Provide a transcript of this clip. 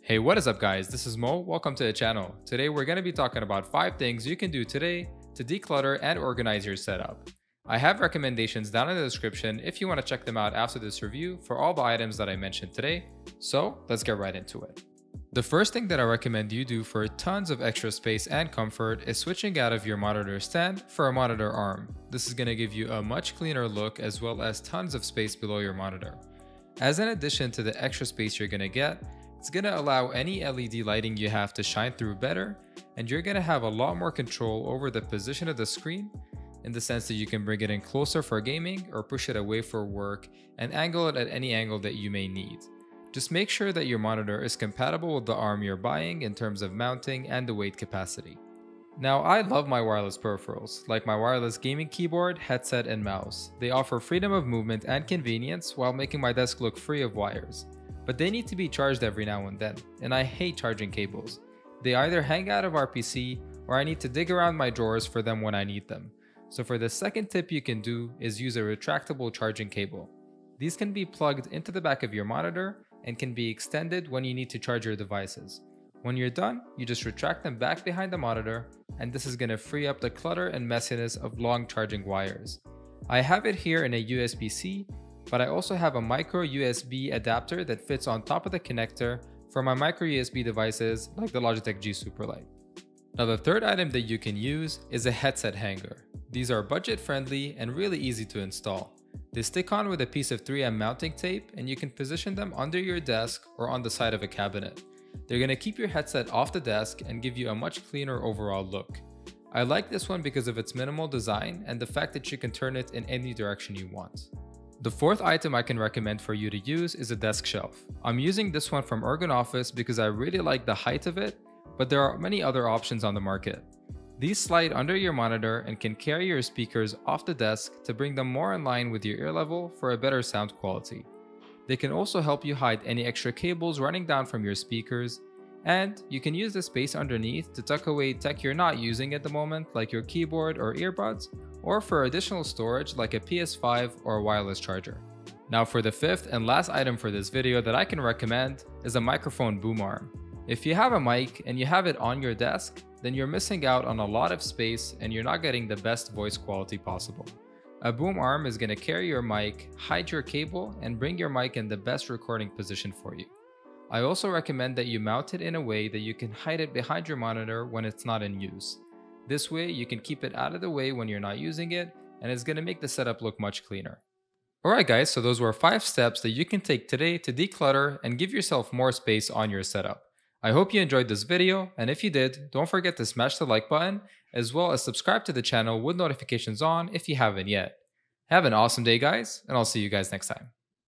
Hey, what is up guys? This is Mo. Welcome to the channel. Today we're going to be talking about 5 things you can do today to declutter and organize your setup. I have recommendations down in the description if you want to check them out after this review for all the items that I mentioned today. So let's get right into it. The first thing that I recommend you do for tons of extra space and comfort is switching out of your monitor stand for a monitor arm. This is going to give you a much cleaner look as well as tons of space below your monitor. As an addition to the extra space you're going to get, it's going to allow any LED lighting you have to shine through better, and you're going to have a lot more control over the position of the screen in the sense that you can bring it in closer for gaming or push it away for work and angle it at any angle that you may need. Just make sure that your monitor is compatible with the arm you're buying in terms of mounting and the weight capacity. Now, I love my wireless peripherals, like my wireless gaming keyboard, headset, and mouse. They offer freedom of movement and convenience while making my desk look free of wires. But they need to be charged every now and then, and I hate charging cables. They either hang out of our PC or I need to dig around my drawers for them when I need them. So for the second tip you can do is use a retractable charging cable. These can be plugged into the back of your monitor and can be extended when you need to charge your devices. When you're done, you just retract them back behind the monitor, and this is going to free up the clutter and messiness of long charging wires. I have it here in a USB-C, but I also have a micro USB adapter that fits on top of the connector for my micro USB devices like the Logitech G Superlight. Now the third item that you can use is a headset hanger. These are budget friendly and really easy to install. They stick on with a piece of 3M mounting tape, and you can position them under your desk or on the side of a cabinet. They're going to keep your headset off the desk and give you a much cleaner overall look. I like this one because of its minimal design and the fact that you can turn it in any direction you want. The fourth item I can recommend for you to use is a desk shelf. I'm using this one from Ergonoffice because I really like the height of it, but there are many other options on the market. These slide under your monitor and can carry your speakers off the desk to bring them more in line with your ear level for a better sound quality. They can also help you hide any extra cables running down from your speakers, and you can use the space underneath to tuck away tech you're not using at the moment, like your keyboard or earbuds, or for additional storage like a PS5 or a wireless charger. Now for the fifth and last item for this video that I can recommend is a microphone boom arm. If you have a mic and you have it on your desk, then you're missing out on a lot of space and you're not getting the best voice quality possible. A boom arm is going to carry your mic, hide your cable, and bring your mic in the best recording position for you. I also recommend that you mount it in a way that you can hide it behind your monitor when it's not in use. This way you can keep it out of the way when you're not using it, and it's going to make the setup look much cleaner. Alright guys, so those were 5 steps that you can take today to declutter and give yourself more space on your setup. I hope you enjoyed this video, and if you did, don't forget to smash the like button, as well as subscribe to the channel with notifications on if you haven't yet. Have an awesome day guys, and I'll see you guys next time.